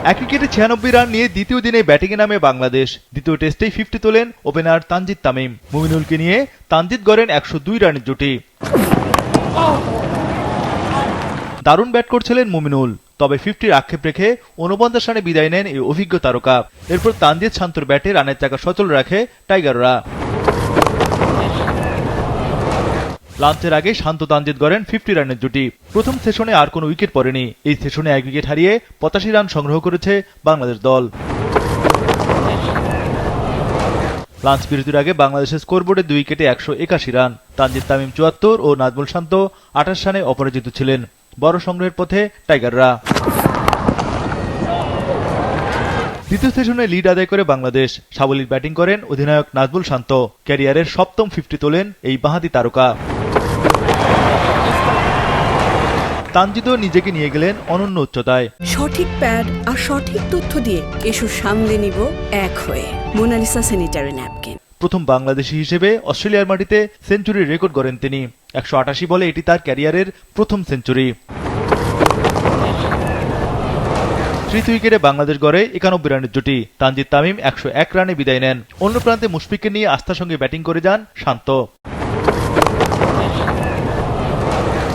এক উইকেটে 96 রান নিয়ে দ্বিতীয় দিনে ব্যাটিংয়ে নামে বাংলাদেশ। দ্বিতীয় টেস্টেই 50 তোলেন ওপেনার তানজিদ তামিম। মুমিনুলকে নিয়ে তানজিদ গড়েন 102 রানের জুটি। দারুণ ব্যাট করছিলেন মুমিনুল, তবে 50-র আক্ষেপ রেখে 49 রানে বিদায় নেন এই অভিজ্ঞ তারকা। এরপর তানজিদ শান্তর ব্যাটে রানের চাকা সচল রাখে টাইগাররা। লাঞ্চের আগে শান্ত তানজিদ গড়েন 50 রানের জুটি। প্রথম সেশনে আর কোনো উইকেট পড়েনি। এই সেশনে 1 উইকেট হারিয়ে 85 রান সংগ্রহ করেছে বাংলাদেশ দল। লাঞ্চ বিরতির আগে বাংলাদেশের স্কোরবোর্ডে 2 উইকেটে 181 রান। তানজিদ তামিম 74 ও নাজমুল শান্ত 28 রানে অপরাজিত ছিলেন। বড় সংগ্রহের পথে টাইগাররা। দ্বিতীয় সেশনে লিড আদায় করে বাংলাদেশ। সাবলীল ব্যাটিং করেন অধিনায়ক নাজমুল শান্ত। ক্যারিয়ারের সপ্তম 50 তোলেন এই বাঁহাতি তারকা। তানজিদও নিজেকে নিয়ে গেলেন অনন্য উচ্চতায়। সঠিক প্যাড আর সঠিক তথ্য দিয়ে এসব সামলে নিব এক হয়ে। Monalisa sanitary napkin. প্রথম বাংলাদেশি হিসেবে অস্ট্রেলিয়ার মাটিতে সেঞ্চুরির রেকর্ড গড়েন তিনি। 188 বলে এটি তার ক্যারিয়ারের প্রথম সেঞ্চুরি। তৃতীয় উইকেটে বাংলাদেশ গড়ে 91 রানের জুটি। তানজিদ তামিম 101 রানে বিদায় নেন। অন্য প্রান্তে মুশফিককে নিয়ে আস্থার সঙ্গে ব্যাটিং করে যান শান্ত।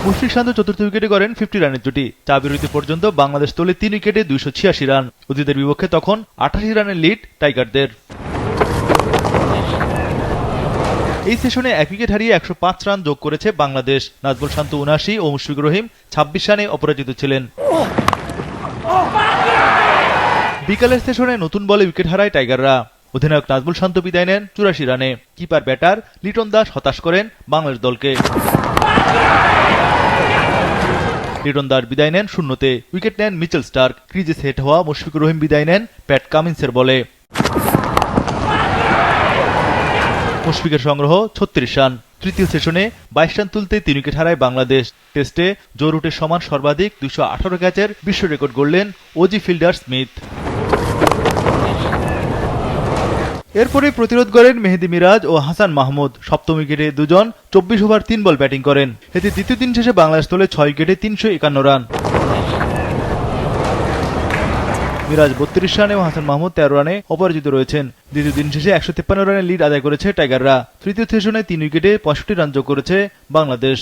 মুশফিক শান্ত চতুর্থ উইকেটে গড়েন 50 রানের জুটি। চা বিরতি পর্যন্ত বাংলাদেশ তোলে 3 উইকেটে 286 রান। অজিতের বিপক্ষে তখন 88 রানের লিড টাইগারদের। এই সেশনে 1 উইকেট হারিয়ে 105 রান যোগ করেছে বাংলাদেশ। নাজমুল শান্ত 79 ও মুশফিকুর রহিম 26 রানে অপরাজিত ছিলেন। বিকালের সেশনে নতুন বলে উইকেট হারায় টাইগাররা। অধিনায়ক নাজমুল শান্ত বিদায় নেন 84 রানে। কিপার ব্যাটার লিটন দাস হতাশ করেন বাংলাদেশ দলকে। লিটন দাস বিদায় নেন শূন্যতে। উইকেট নেন মিচেল স্টার্ক। ক্রিজে সেট হওয়া মুশফিকুর রহিম বিদায় নেন প্যাট কামিন্সের বলে। মুশফিকের সংগ্রহ 36 রান। তৃতীয় সেশনে 22 রান তুলতে 3 উইকেট হারায় বাংলাদেশ। টেস্টে জো রুটের সমান সর্বাধিক 218 ক্যাচের বিশ্ব রেকর্ড গড়লেন ওজি ফিল্ডার স্মিথ। এরপরে প্রতিরোধ করেন মেহেদী মিরাজ ও হাসান মাহমুদ। সপ্তম উইকেটে দুজন 24 ওভার 3 বল ব্যাটিং করেন। এতে দ্বিতীয় দিন শেষে বাংলাদেশ তোলে 6 উইকেটে 351 রান। মিরাজ 32 রানে ও হাসান মাহমুদ 13 রানে অপরাজিত রয়েছেন। দ্বিতীয় দিন শেষে 153 রানের লিড আদায় করেছে টাইগাররা। তৃতীয় সেশনে 3 উইকেটে 65 রান যোগ করেছে বাংলাদেশ।